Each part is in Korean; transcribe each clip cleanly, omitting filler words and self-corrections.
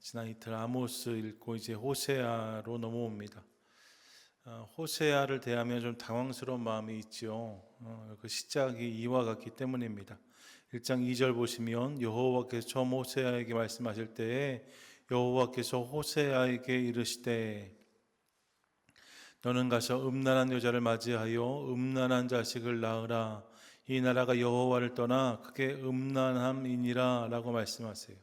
지난 이틀 아모스 읽고 이제 호세아로 넘어옵니다. 호세아를 대하면 좀 당황스러운 마음이 있죠. 그 시작이 이와 같기 때문입니다. 1장 2절 보시면 여호와께서 처음 호세아에게 말씀하실 때에 여호와께서 호세아에게 이르시되 너는 가서 음란한 여자를 맞이하여 음란한 자식을 낳으라. 이 나라가 여호와를 떠나 크게 음란함이니라 라고 말씀하세요.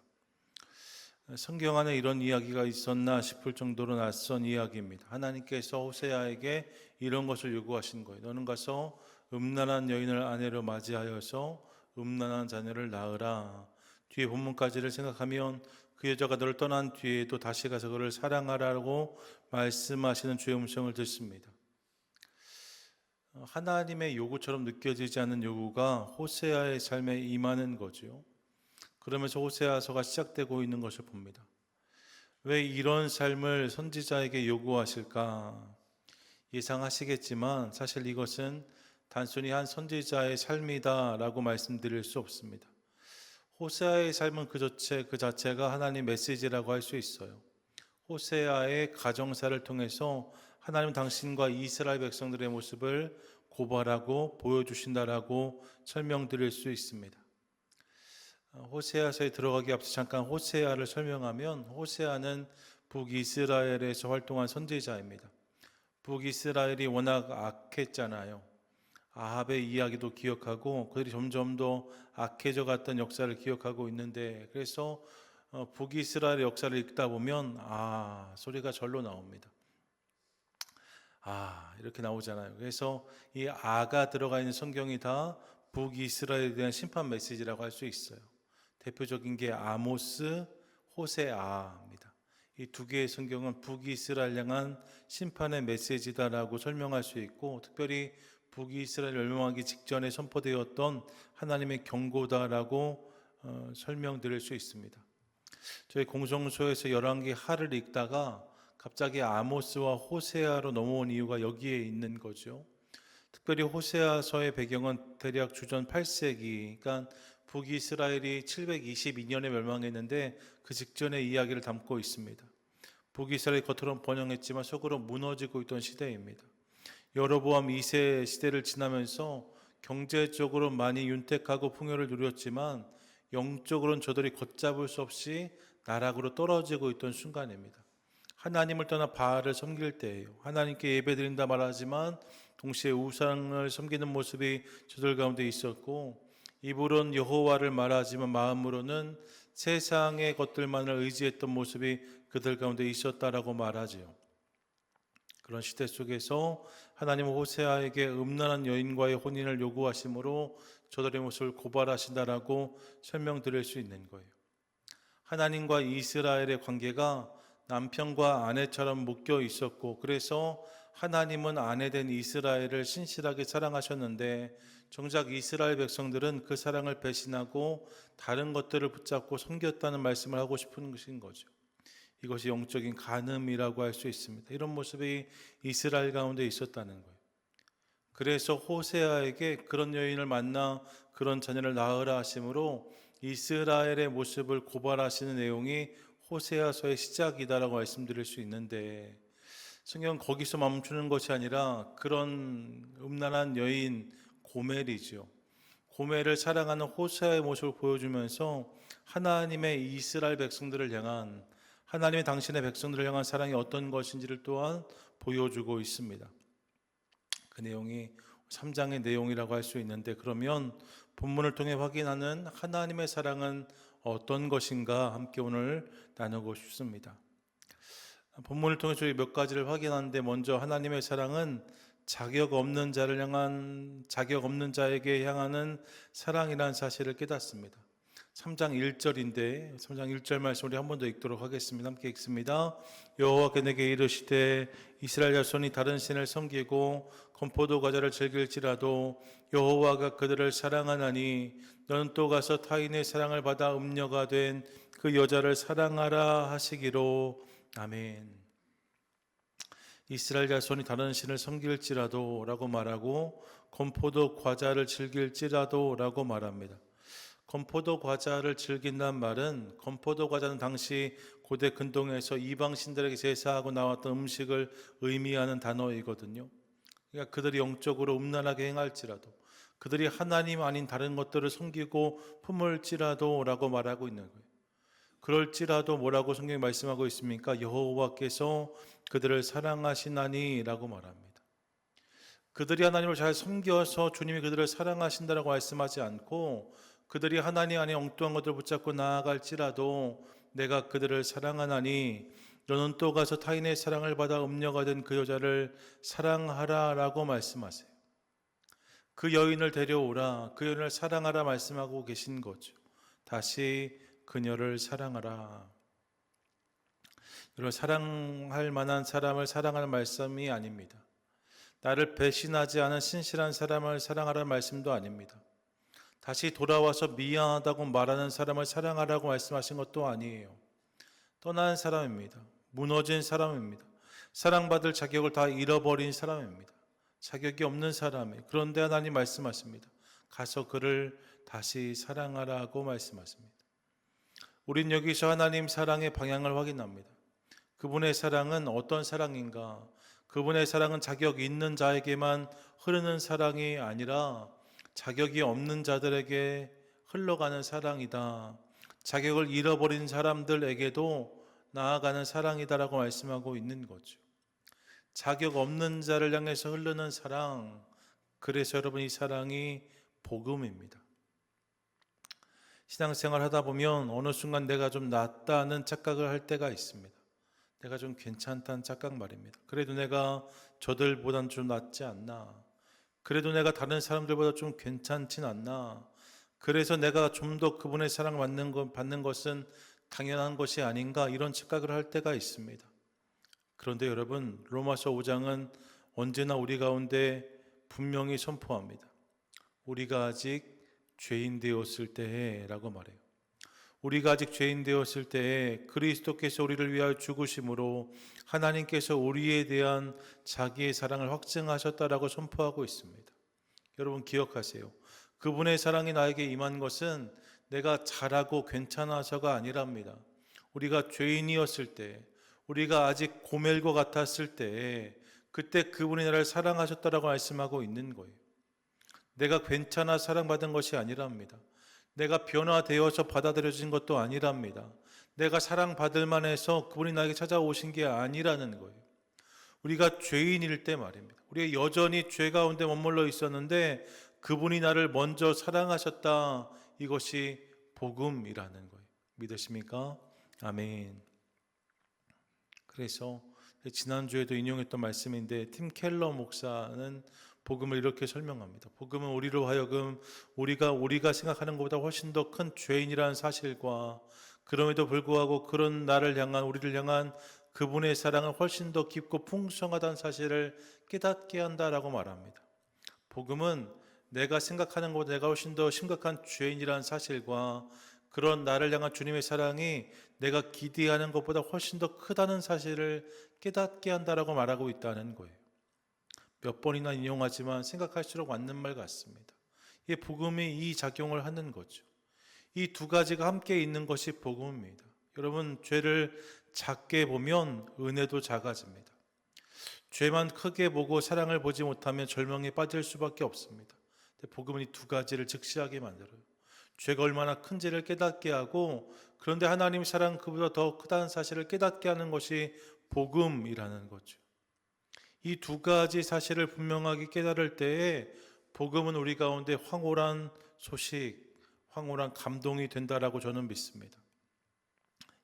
성경 안에 이런 이야기가 있었나 싶을 정도로 낯선 이야기입니다. 하나님께서 호세아에게 이런 것을 요구하신 거예요. 너는 가서 음란한 여인을 아내로 맞이하여서 음란한 자녀를 낳으라. 뒤에 본문까지를 생각하면 그 여자가 너를 떠난 뒤에도 다시 가서 그를 사랑하라고 말씀하시는 주의 음성을 듣습니다. 하나님의 요구처럼 느껴지지 않는 요구가 호세아의 삶에 임하는 거죠. 그러면서 호세아서가 시작되고 있는 것을 봅니다. 왜 이런 삶을 선지자에게 요구하실까? 예상하시겠지만 사실 이것은 단순히 한 선지자의 삶이다라고 말씀드릴 수 없습니다. 호세아의 삶은 그 자체가 하나님 메시지라고 할 수 있어요. 호세아의 가정사를 통해서 하나님 당신과 이스라엘 백성들의 모습을 고발하고 보여주신다라고 설명드릴 수 있습니다. 호세아서에 들어가기 앞서 잠깐 호세아를 설명하면 호세아는 북이스라엘에서 활동한 선지자입니다. 북이스라엘이 워낙 악했잖아요. 아합의 이야기도 기억하고 그들이 점점 더 악해져 갔던 역사를 기억하고 있는데 그래서 북이스라엘의 역사를 읽다 보면 소리가 절로 나옵니다. 이렇게 나오잖아요. 그래서 이 아가 들어가 있는 성경이 다 북이스라엘에 대한 심판 메시지라고 할 수 있어요. 대표적인 게 아모스, 호세아입니다. 이 두 개의 성경은 북이스라엘 향한 심판의 메시지다라고 설명할 수 있고 특별히 북이스라엘 멸망하기 직전에 선포되었던 하나님의 경고다라고 설명드릴 수 있습니다. 저희 공성소에서 열왕기 하를 읽다가 갑자기 아모스와 호세아로 넘어온 이유가 여기에 있는 거죠. 특별히 호세아서의 배경은 대략 주전 8세기, 그러니까 북이스라엘이 722년에 멸망했는데 그 직전의 이야기를 담고 있습니다. 북이스라엘이 겉으로는 번영했지만 속으로 무너지고 있던 시대입니다. 여로보암 2세 시대를 지나면서 경제적으로 많이 윤택하고 풍요를 누렸지만 영적으로는 저들이 걷잡을 수 없이 나락으로 떨어지고 있던 순간입니다. 하나님을 떠나 바알을 섬길 때예요. 하나님께 예배드린다 말하지만 동시에 우상을 섬기는 모습이 저들 가운데 있었고 입으로는 여호와를 말하지만 마음으로는 세상의 것들만을 의지했던 모습이 그들 가운데 있었다라고 말하지요. 그런 시대 속에서 하나님은 호세아에게 음란한 여인과의 혼인을 요구하심으로 저들의 모습을 고발하신다라고 설명드릴 수 있는 거예요. 하나님과 이스라엘의 관계가 남편과 아내처럼 묶여 있었고 그래서 하나님은 아내된 이스라엘을 신실하게 사랑하셨는데 정작 이스라엘 백성들은 그 사랑을 배신하고 다른 것들을 붙잡고 섬겼다는 말씀을 하고 싶은 것인 거죠. 이것이 영적인 간음이라고 할 수 있습니다. 이런 모습이 이스라엘 가운데 있었다는 거예요. 그래서 호세아에게 그런 여인을 만나 그런 자녀를 낳으라 하심으로 이스라엘의 모습을 고발하시는 내용이 호세아서의 시작이다라고 말씀드릴 수 있는데 성경은 거기서 멈추는 것이 아니라 그런 음란한 여인 고멜이죠. 고멜을 사랑하는 호세아의 모습을 보여주면서 하나님의 이스라엘 백성들을 향한 하나님의 당신의 백성들을 향한 사랑이 어떤 것인지를 또한 보여주고 있습니다. 그 내용이 3장의 내용이라고 할 수 있는데 그러면 본문을 통해 확인하는 하나님의 사랑은 어떤 것인가 함께 오늘 나누고 싶습니다. 본문을 통해 저희 몇 가지를 확인하는데 먼저 하나님의 사랑은 자격 없는 자에게 향하는 사랑이라는 사실을 깨닫습니다. 3장 1절인데 3장 1절 말씀 우리 한 번 더 읽도록 하겠습니다. 함께 읽습니다. 여호와께 내게 이르시되 이스라엘 자손이 다른 신을 섬기고 건포도 과자를 즐길지라도 여호와가 그들을 사랑하나니 너는 또 가서 타인의 사랑을 받아 음녀가 된 그 여자를 사랑하라 하시기로. 아멘. 이스라엘 자손이 다른 신을 섬길지라도 라고 말하고 건포도 과자를 즐길지라도 라고 말합니다. 건포도 과자를 즐긴다는 말은, 건포도 과자는 당시 고대 근동에서 이방 신들에게 제사하고 나왔던 음식을 의미하는 단어이거든요. 그러니까 그들이 영적으로 음란하게 행할지라도, 그들이 하나님 아닌 다른 것들을 섬기고 품을지라도 라고 말하고 있는 거예요. 그럴지라도 뭐라고 성경이 말씀하고 있습니까? 여호와께서 그들을 사랑하시나니 라고 말합니다. 그들이 하나님을 잘 섬겨서 주님이 그들을 사랑하신다라고 말씀하지 않고, 그들이 하나님 안에 엉뚱한 것들을 붙잡고 나아갈지라도 내가 그들을 사랑하나니 너는 또 가서 타인의 사랑을 받아 음녀가 된 그 여자를 사랑하라 라고 말씀하세요. 그 여인을 데려오라, 그 여인을 사랑하라 말씀하고 계신 거죠. 다시 그녀를 사랑하라. 여러분, 사랑할 만한 사람을 사랑하는 말씀이 아닙니다. 나를 배신하지 않은 신실한 사람을 사랑하라는 말씀도 아닙니다. 다시 돌아와서 미안하다고 말하는 사람을 사랑하라고 말씀하신 것도 아니에요. 떠난 사람입니다. 무너진 사람입니다. 사랑받을 자격을 다 잃어버린 사람입니다. 자격이 없는 사람이에요. 그런데 하나님 말씀하십니다. 가서 그를 다시 사랑하라고 말씀하십니다. 우린 여기서 하나님 사랑의 방향을 확인합니다. 그분의 사랑은 어떤 사랑인가? 그분의 사랑은 자격 있는 자에게만 흐르는 사랑이 아니라 자격이 없는 자들에게 흘러가는 사랑이다. 자격을 잃어버린 사람들에게도 나아가는 사랑이다라고 말씀하고 있는 거죠. 자격 없는 자를 향해서 흐르는 사랑, 그래서 여러분 이 사랑이 복음입니다. 신앙생활 하다 보면 어느 순간 내가 좀 낫다는 착각을 할 때가 있습니다. 내가 좀 괜찮다는 착각 말입니다. 그래도 내가 저들보단 좀 낫지 않나? 그래도 내가 다른 사람들보다 좀 괜찮진 않나? 그래서 내가 좀 더 그분의 사랑을 받는 것은 당연한 것이 아닌가? 이런 착각을 할 때가 있습니다. 그런데 여러분, 로마서 5장은 언제나 우리 가운데 분명히 선포합니다. 우리가 아직 죄인 되었을 때라고 말해요. 우리가 아직 죄인 되었을 때에 그리스도께서 우리를 위하여 죽으심으로 하나님께서 우리에 대한 자기의 사랑을 확증하셨다라고 선포하고 있습니다. 여러분 기억하세요. 그분의 사랑이 나에게 임한 것은 내가 잘하고 괜찮아서가 아니랍니다. 우리가 죄인이었을 때, 우리가 아직 고멜과 같았을 때, 그때 그분이 나를 사랑하셨다라고 말씀하고 있는 거예요. 내가 괜찮아 사랑받은 것이 아니랍니다. 내가 변화되어서 받아들여진 것도 아니랍니다. 내가 사랑받을 만해서 그분이 나에게 찾아오신 게 아니라는 거예요. 우리가 죄인일 때 말입니다. 우리가 여전히 죄 가운데 머물러 있었는데 그분이 나를 먼저 사랑하셨다. 이것이 복음이라는 거예요. 믿으십니까? 아멘. 그래서 지난주에도 인용했던 말씀인데 팀 켈러 목사는 복음을 이렇게 설명합니다. 복음은 우리로 하여금 우리가 생각하는 것보다 훨씬 더 큰 죄인이라는 사실과 그럼에도 불구하고 그런 우리를 향한 그분의 사랑은 훨씬 더 깊고 풍성하다는 사실을 깨닫게 한다라고 말합니다. 복음은 내가 생각하는 것보다 내가 훨씬 더 심각한 죄인이라는 사실과 그런 나를 향한 주님의 사랑이 내가 기대하는 것보다 훨씬 더 크다는 사실을 깨닫게 한다라고 말하고 있다는 거예요. 몇 번이나 인용하지만 생각할수록 맞는 말 같습니다. 이 복음이 이 작용을 하는 거죠. 이 두 가지가 함께 있는 것이 복음입니다. 여러분, 죄를 작게 보면 은혜도 작아집니다. 죄만 크게 보고 사랑을 보지 못하면 절망에 빠질 수밖에 없습니다. 근데 복음은 이 두 가지를 즉시하게 만들어요. 죄가 얼마나 큰지를 깨닫게 하고, 그런데 하나님 사랑 그보다 더 크다는 사실을 깨닫게 하는 것이 복음이라는 거죠. 이 두 가지 사실을 분명하게 깨달을 때에 복음은 우리 가운데 황홀한 소식, 황홀한 감동이 된다라고 저는 믿습니다.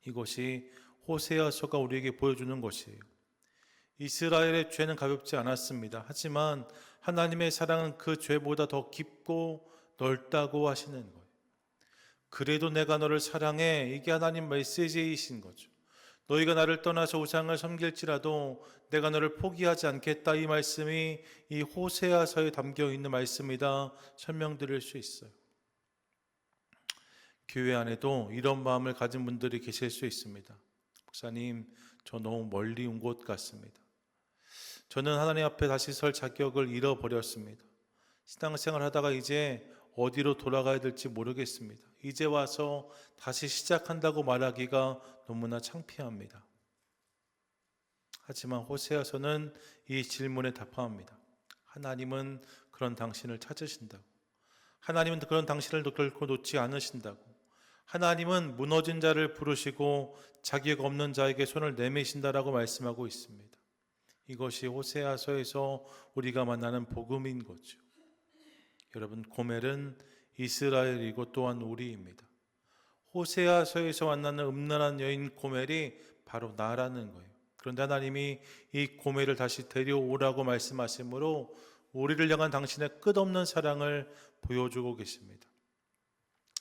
이것이 호세아서가 우리에게 보여주는 것이에요. 이스라엘의 죄는 가볍지 않았습니다. 하지만 하나님의 사랑은 그 죄보다 더 깊고 넓다고 하시는 거예요. 그래도 내가 너를 사랑해. 이게 하나님 메시지이신 거죠. 너희가 나를 떠나서 우상을 섬길지라도 내가 너를 포기하지 않겠다. 이 말씀이 이 호세아서에 담겨 있는 말씀이다 설명드릴 수 있어요. 교회 안에도 이런 마음을 가진 분들이 계실 수 있습니다. 목사님, 저 너무 멀리 온 것 같습니다. 저는 하나님 앞에 다시 설 자격을 잃어버렸습니다. 신앙생활 하다가 이제 어디로 돌아가야 될지 모르겠습니다. 이제 와서 다시 시작한다고 말하기가 너무나 창피합니다. 하지만 호세아서는 이 질문에 답합니다. 하나님은 그런 당신을 찾으신다고. 하나님은 그런 당신을 결코 놓지 않으신다고. 하나님은 무너진 자를 부르시고 자격 없는 자에게 손을 내미신다라고 말씀하고 있습니다. 이것이 호세아서에서 우리가 만나는 복음인 거죠. 여러분, 고멜은 이스라엘이고 또한 우리입니다. 호세아서에서 만나는 음란한 여인 고멜이 바로 나라는 거예요. 그런데 하나님이 이 고멜을 다시 데려오라고 말씀하시므로 우리를 향한 당신의 끝없는 사랑을 보여주고 계십니다.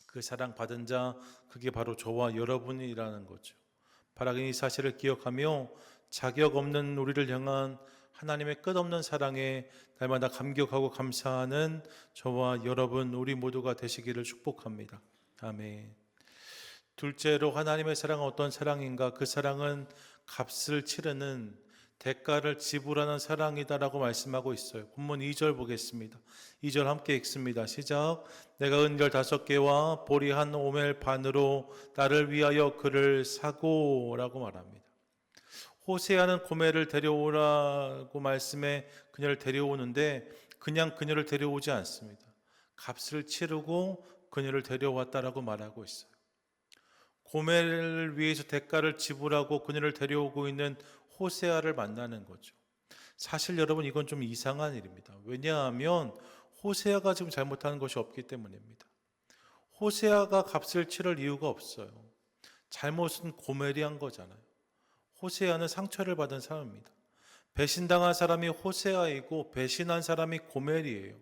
그 사랑 받은 자, 그게 바로 저와 여러분이라는 거죠. 바라긴 이 사실을 기억하며 자격 없는 우리를 향한 하나님의 끝없는 사랑에 날마다 감격하고 감사하는 저와 여러분, 우리 모두가 되시기를 축복합니다. 아멘. 둘째로 하나님의 사랑은 어떤 사랑인가? 그 사랑은 값을 치르는, 대가를 지불하는 사랑이다라고 말씀하고 있어요. 본문 2절 보겠습니다. 2절 함께 읽습니다. 시작. 내가 은결 5개와 보리 한 오멜 반으로 나를 위하여 그를 사고 라고 말합니다. 호세아는 고멜을 데려오라고 말씀해 그녀를 데려오는데 그냥 그녀를 데려오지 않습니다. 값을 치르고 그녀를 데려왔다라고 말하고 있어요. 고멜을 위해서 대가를 지불하고 그녀를 데려오고 있는 호세아를 만나는 거죠. 사실 여러분, 이건 좀 이상한 일입니다. 왜냐하면 호세아가 지금 잘못하는 것이 없기 때문입니다. 호세아가 값을 치를 이유가 없어요. 잘못은 고멜이 한 거잖아요. 호세아는 상처를 받은 사람입니다. 배신당한 사람이 호세아이고 배신한 사람이 고멜이에요.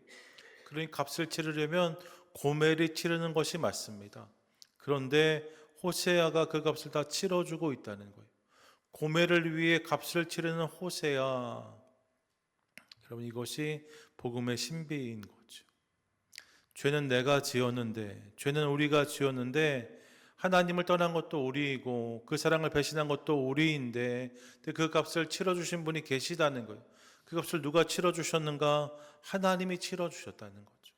그러니 값을 치르려면 고멜이 치르는 것이 맞습니다. 그런데 호세아가 그 값을 다 치러주고 있다는 거예요. 고멜을 위해 값을 치르는 호세아. 여러분, 이것이 복음의 신비인 거죠. 죄는 내가 지었는데, 죄는 우리가 지었는데 하나님을 떠난 것도 우리이고 그 사랑을 배신한 것도 우리인데 그 값을 치러주신 분이 계시다는 거예요. 그 값을 누가 치러주셨는가? 하나님이 치러주셨다는 거죠.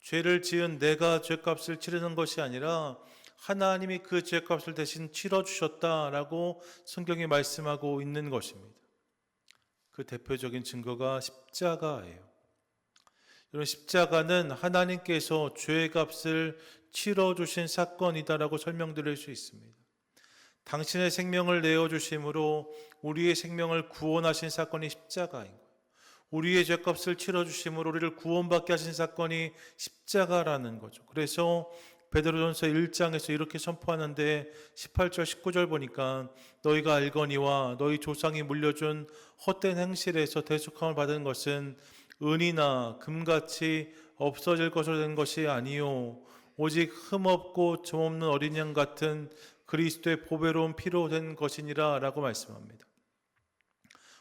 죄를 지은 내가 죄값을 치르는 것이 아니라 하나님이 그 죄값을 대신 치러주셨다라고 성경이 말씀하고 있는 것입니다. 그 대표적인 증거가 십자가예요. 여러분, 십자가는 하나님께서 죄값을 치러주신 사건이다라고 설명드릴 수 있습니다. 당신의 생명을 내어주심으로 우리의 생명을 구원하신 사건이 십자가인 거예요. 우리의 죄값을 치러주심으로 우리를 구원받게 하신 사건이 십자가라는 거죠. 그래서 베드로전서 1장에서 이렇게 선포하는데 18절 19절 보니까 너희가 알거니와 너희 조상이 물려준 헛된 행실에서 대속함을 받은 것은 은이나 금같이 없어질 것으로 된 것이 아니요 오직 흠없고 점없는 어린 양 같은 그리스도의 보배로운 피로 된 것이니라 라고 말씀합니다.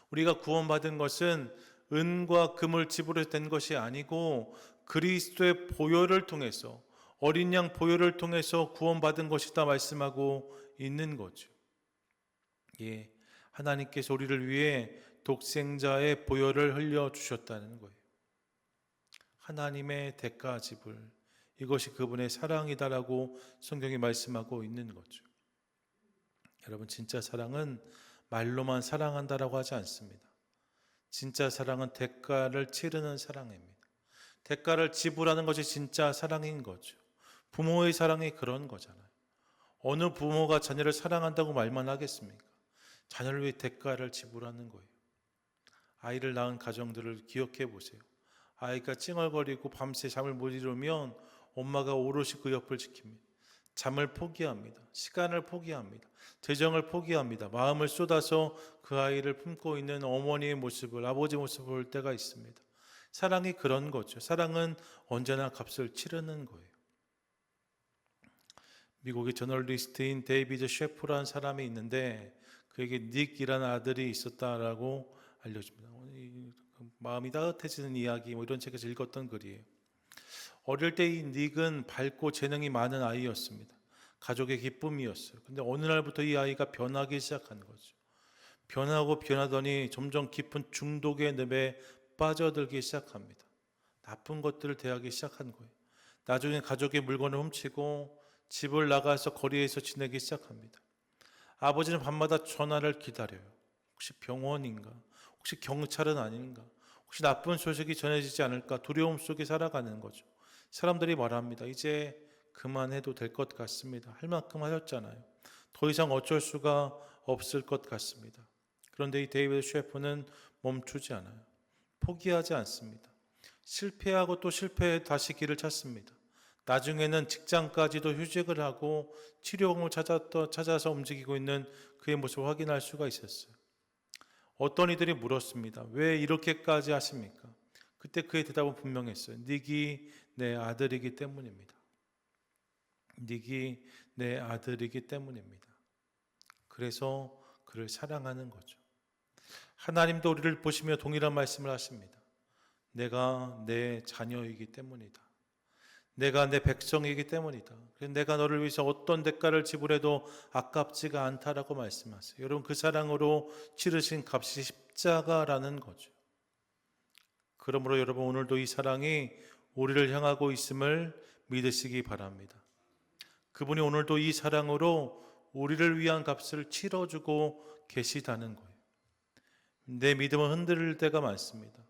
우리가 구원받은 것은 은과 금을 지불해서 된 것이 아니고 그리스도의 보혈을 통해서, 어린 양 보혈을 통해서 구원받은 것이다 말씀하고 있는 거죠. 예, 하나님께서 우리를 위해 독생자의 보혈을 흘려주셨다는 거예요. 하나님의 대가 지불, 이것이 그분의 사랑이다라고 성경이 말씀하고 있는 거죠. 여러분, 진짜 사랑은 말로만 사랑한다라고 하지 않습니다. 진짜 사랑은 대가를 치르는 사랑입니다. 대가를 지불하는 것이 진짜 사랑인 거죠. 부모의 사랑이 그런 거잖아요. 어느 부모가 자녀를 사랑한다고 말만 하겠습니까? 자녀를 위해 대가를 지불하는 거예요. 아이를 낳은 가정들을 기억해 보세요. 아이가 찡얼거리고 밤새 잠을 못 이루면 엄마가 오롯이 그 옆을 지킵니다. 잠을 포기합니다. 시간을 포기합니다. 재정을 포기합니다. 마음을 쏟아서 그 아이를 품고 있는 어머니의 모습을, 아버지 모습을 볼 때가 있습니다. 사랑이 그런 거죠. 사랑은 언제나 값을 치르는 거예요. 미국의 저널리스트인 데이비드 셰프라는 사람이 있는데 그에게 닉이라는 아들이 있었다라고 알려줍니다. 마음이 따뜻해지는 이야기, 이런 책에서 읽었던 글이에요. 어릴 때 이 닉은 밝고 재능이 많은 아이였습니다. 가족의 기쁨이었어요. 근데 어느 날부터 이 아이가 변하기 시작한 거죠. 변하고 변하더니 점점 깊은 중독의 늪에 빠져들기 시작합니다. 나쁜 것들을 대하기 시작한 거예요. 나중에 가족의 물건을 훔치고 집을 나가서 거리에서 지내기 시작합니다. 아버지는 밤마다 전화를 기다려요. 혹시 병원인가? 혹시 경찰은 아닌가? 혹시 나쁜 소식이 전해지지 않을까? 두려움 속에 살아가는 거죠. 사람들이 말합니다. 이제 그만해도 될 것 같습니다. 할 만큼 하셨잖아요. 더 이상 어쩔 수가 없을 것 같습니다. 그런데 이 데이비드 셰퍼는 멈추지 않아요. 포기하지 않습니다. 실패하고 또 실패해 다시 길을 찾습니다. 나중에는 직장까지도 휴직을 하고 치료원을 찾아서 움직이고 있는 그의 모습을 확인할 수가 있었어요. 어떤 이들이 물었습니다. 왜 이렇게까지 하십니까? 그때 그의 대답은 분명했어요. 닉이 내 아들이기 때문입니다. 닉이 내 아들이기 때문입니다. 그래서 그를 사랑하는 거죠. 하나님도 우리를 보시며 동일한 말씀을 하십니다. 내가 내 자녀이기 때문이다. 내가 내 백성이기 때문이다. 그래서 내가 너를 위해서 어떤 대가를 지불해도 아깝지가 않다라고 말씀하세요. 여러분, 그 사랑으로 치르신 값이 십자가라는 거죠. 그러므로 여러분, 오늘도 이 사랑이 우리를 향하고 있음을 믿으시기 바랍니다. 그분이 오늘도 이 사랑으로 우리를 위한 값을 치러주고 계시다는 거예요. 내 믿음은 흔들릴 때가 많습니다.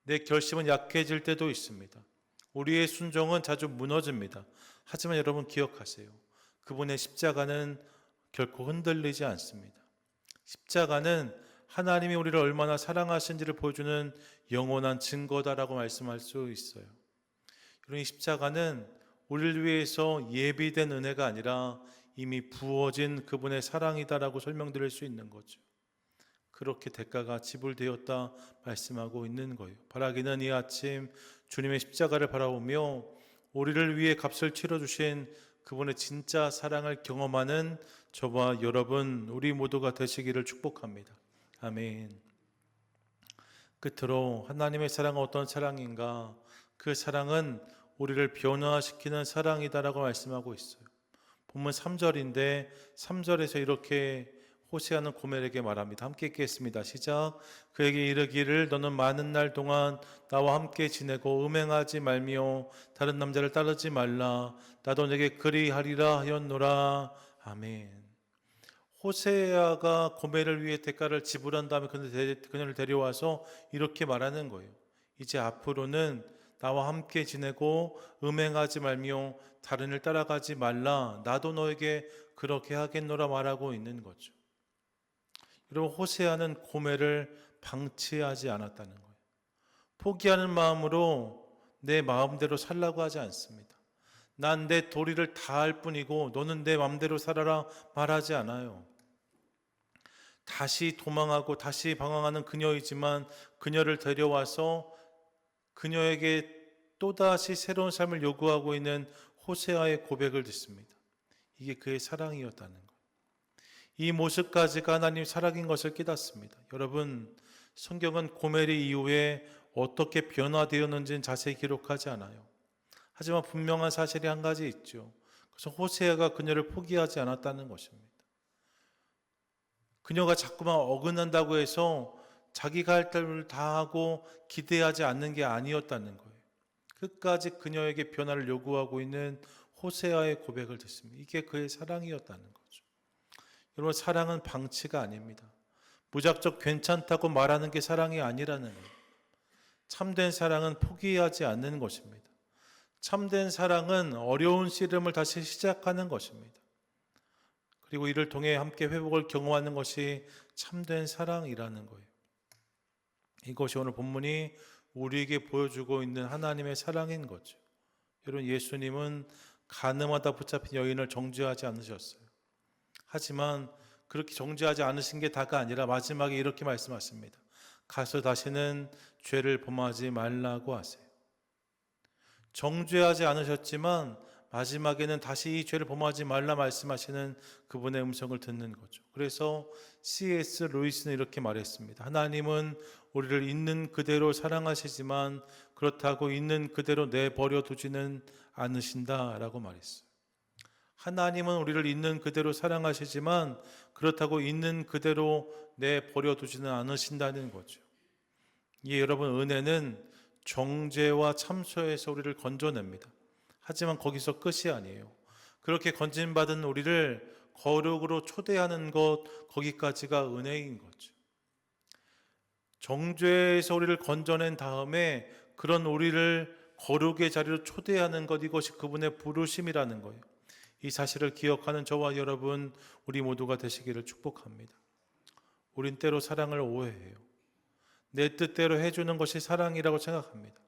내 결심은 약해질 때도 있습니다. 우리의 순종은 자주 무너집니다. 하지만 여러분 기억하세요. 그분의 십자가는 결코 흔들리지 않습니다. 십자가는 하나님이 우리를 얼마나 사랑하신지를 보여주는 영원한 증거다라고 말씀할 수 있어요. 여러분, 이 십자가는 우리를 위해서 예비된 은혜가 아니라 이미 부어진 그분의 사랑이다라고 설명드릴 수 있는 거죠. 그렇게 대가가 지불되었다 말씀하고 있는 거예요. 바라기는 이 아침 주님의 십자가를 바라보며 우리를 위해 값을 치러주신 그분의 진짜 사랑을 경험하는 저와 여러분, 우리 모두가 되시기를 축복합니다. 아멘. 끝으로 하나님의 사랑은 어떤 사랑인가? 그 사랑은 우리를 변화시키는 사랑이다라고 말씀하고 있어요. 본문 3절인데 3절에서 이렇게 호세아는 고멜에게 말합니다. 함께 읽겠습니다. 시작. 그에게 이르기를 너는 많은 날 동안 나와 함께 지내고 음행하지 말며 다른 남자를 따르지 말라. 나도 내게 그리하리라 하였노라. 아멘. 호세아가 고멜을 위해 대가를 지불한 다음에 그녀를 데려와서 이렇게 말하는 거예요. 이제 앞으로는 나와 함께 지내고 음행하지 말며 다른 일 따라가지 말라. 나도 너에게 그렇게 하겠노라 말하고 있는 거죠. 여러분, 호세아는 고멜을 방치하지 않았다는 거예요. 포기하는 마음으로 내 마음대로 살라고 하지 않습니다. 난 내 도리를 다할 뿐이고 너는 내 마음대로 살아라 말하지 않아요. 다시 도망하고 다시 방황하는 그녀이지만 그녀를 데려와서 그녀에게 또다시 새로운 삶을 요구하고 있는 호세아의 고백을 듣습니다. 이게 그의 사랑이었다는 거예요. 이 모습까지가 하나님 사랑인 것을 깨닫습니다. 여러분, 성경은 고멜이 이후에 어떻게 변화되었는지는 자세히 기록하지 않아요. 하지만 분명한 사실이 한 가지 있죠. 그래서 호세아가 그녀를 포기하지 않았다는 것입니다. 그녀가 자꾸만 어긋난다고 해서 자기가 할 일을 다 하고 기대하지 않는 게 아니었다는 거예요. 끝까지 그녀에게 변화를 요구하고 있는 호세아의 고백을 듣습니다. 이게 그의 사랑이었다는 거죠. 여러분, 사랑은 방치가 아닙니다. 무작정 괜찮다고 말하는 게 사랑이 아니라는 거예요. 참된 사랑은 포기하지 않는 것입니다. 참된 사랑은 어려운 씨름을 다시 시작하는 것입니다. 그리고 이를 통해 함께 회복을 경험하는 것이 참된 사랑이라는 거예요. 이것이 오늘 본문이 우리에게 보여주고 있는 하나님의 사랑인 거죠. 여러분, 예수님은 가늠하다 붙잡힌 여인을 정죄하지 않으셨어요. 하지만 그렇게 정죄하지 않으신 게 다가 아니라 마지막에 이렇게 말씀하십니다. 가서 다시는 죄를 범하지 말라고 하세요. 정죄하지 않으셨지만 마지막에는 다시 이 죄를 범하지 말라 말씀하시는 그분의 음성을 듣는 거죠. 그래서 C.S. 루이스는 이렇게 말했습니다. 하나님은 우리를 있는 그대로 사랑하시지만 그렇다고 있는 그대로 내버려 두지는 않으신다라고 말했어요. 하나님은 우리를 있는 그대로 사랑하시지만 그렇다고 있는 그대로 내버려 두지는 않으신다는 거죠. 이게 여러분, 은혜는 정죄와 참소에서 우리를 건져냅니다. 하지만 거기서 끝이 아니에요. 그렇게 건진받은 우리를 거룩으로 초대하는 것, 거기까지가 은혜인 거죠. 정죄에서 우리를 건져낸 다음에 그런 우리를 거룩의 자리로 초대하는 것, 이것이 그분의 부르심이라는 거예요. 이 사실을 기억하는 저와 여러분, 우리 모두가 되시기를 축복합니다. 우린 때로 사랑을 오해해요. 내 뜻대로 해주는 것이 사랑이라고 생각합니다.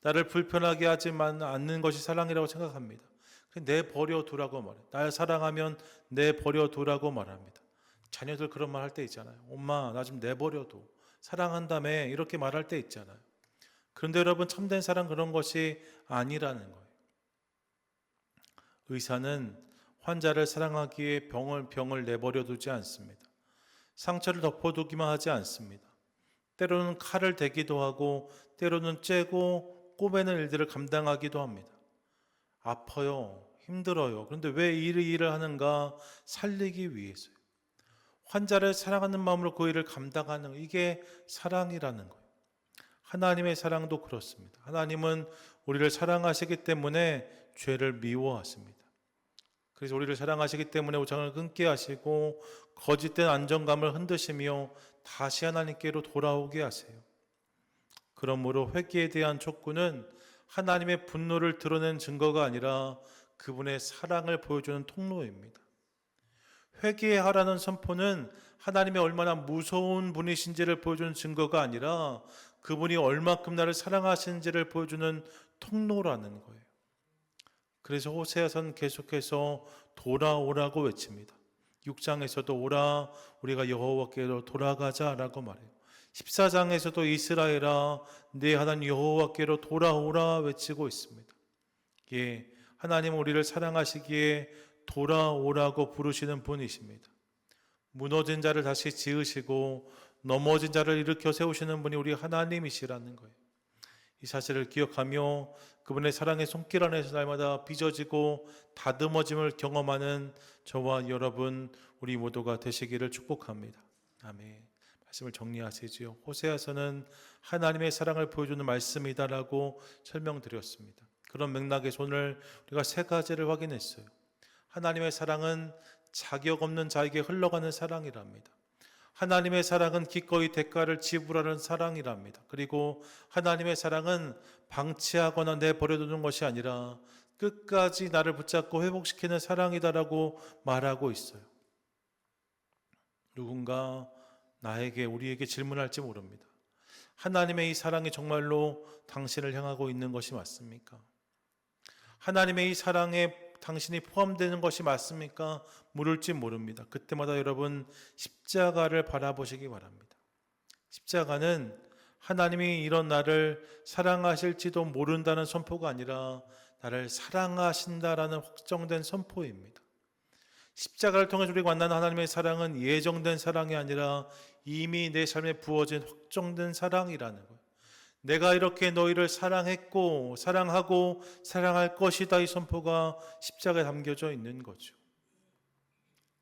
나를 불편하게 하지 않는 것이 사랑이라고 생각합니다. 내버려 두라고 말해요. 날 사랑하면 내버려 두라고 말합니다. 자녀들 그런 말 할 때 있잖아요. 엄마, 나 좀 내버려 둬. 사랑한다며, 이렇게 말할 때 있잖아요. 그런데 여러분, 참된 사랑 그런 것이 아니라는 거예요. 의사는 환자를 사랑하기에 병을 내버려 두지 않습니다. 상처를 덮어두기만 하지 않습니다. 때로는 칼을 대기도 하고 때로는 째고 꼬매는 일들을 감당하기도 합니다. 아파요. 힘들어요. 그런데 왜 이 일을 하는가? 살리기 위해서요. 환자를 사랑하는 마음으로 그 일을 감당하는, 이게 사랑이라는 거예요. 하나님의 사랑도 그렇습니다. 하나님은 우리를 사랑하시기 때문에 죄를 미워하십니다. 그래서 우리를 사랑하시기 때문에 우상을 끊게 하시고 거짓된 안정감을 흔드시며 다시 하나님께로 돌아오게 하세요. 그러므로 회개에 대한 촉구는 하나님의 분노를 드러낸 증거가 아니라 그분의 사랑을 보여주는 통로입니다. 회개하라는 선포는 하나님의 얼마나 무서운 분이신지를 보여주는 증거가 아니라 그분이 얼마큼 나를 사랑하시는지를 보여주는 통로라는 거예요. 그래서 호세아서는 계속해서 돌아오라고 외칩니다. 6장에서도 오라, 우리가 여호와께로 돌아가자라고 말해요. 14장에서도 이스라엘아, 네 하나님 여호와께로 돌아오라 외치고 있습니다. 예, 하나님은 우리를 사랑하시기에 돌아오라고 부르시는 분이십니다. 무너진 자를 다시 지으시고 넘어진 자를 일으켜 세우시는 분이 우리 하나님이시라는 거예요. 이 사실을 기억하며 그분의 사랑의 손길 안에서 날마다 빚어지고 다듬어짐을 경험하는 저와 여러분, 우리 모두가 되시기를 축복합니다. 아멘. 말씀을 정리하시지요. 호세아서는 하나님의 사랑을 보여주는 말씀이다라고 설명드렸습니다. 그런 맥락에서 오늘 우리가 세 가지를 확인했어요. 하나님의 사랑은 자격 없는 자에게 흘러가는 사랑이랍니다. 하나님의 사랑은 기꺼이 대가를 지불하는 사랑이랍니다. 그리고 하나님의 사랑은 방치하거나 내버려두는 것이 아니라 끝까지 나를 붙잡고 회복시키는 사랑이다라고 말하고 있어요. 누군가 나에게, 우리에게 질문할지 모릅니다. 하나님의 이 사랑이 정말로 당신을 향하고 있는 것이 맞습니까? 하나님의 이 사랑에 당신이 포함되는 것이 맞습니까? 물을지 모릅니다. 그때마다 여러분, 십자가를 바라보시기 바랍니다. 십자가는 하나님이 이런 나를 사랑하실지도 모른다는 선포가 아니라 나를 사랑하신다라는 확정된 선포입니다. 십자가를 통해 우리가 만나는 하나님의 사랑은 예정된 사랑이 아니라 이미 내 삶에 부어진 확정된 사랑이라는 거예요. 내가 이렇게 너희를 사랑했고 사랑하고 사랑할 것이다, 이 선포가 십자가에 담겨져 있는 거죠.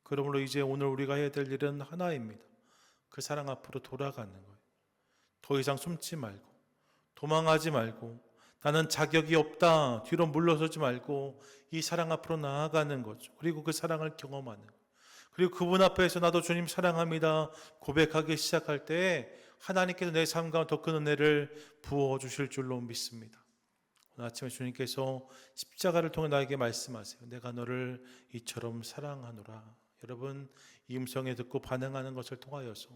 그러므로 이제 오늘 우리가 해야 될 일은 하나입니다. 그 사랑 앞으로 돌아가는 거예요. 더 이상 숨지 말고 도망하지 말고 나는 자격이 없다 뒤로 물러서지 말고 이 사랑 앞으로 나아가는 거죠. 그리고 그 사랑을 경험하는 거예요. 그리고 그분 앞에서 나도 주님 사랑합니다 고백하기 시작할 때 하나님께서 내 삶 가운데 더 큰 은혜를 부어주실 줄로 믿습니다. 오늘 아침에 주님께서 십자가를 통해 나에게 말씀하세요. 내가 너를 이처럼 사랑하노라. 여러분, 이 음성에 듣고 반응하는 것을 통하여서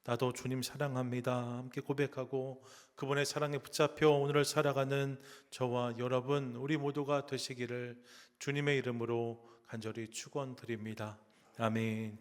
나도 주님 사랑합니다 함께 고백하고 그분의 사랑에 붙잡혀 오늘을 살아가는 저와 여러분, 우리 모두가 되시기를 주님의 이름으로 간절히 축원드립니다. 아멘.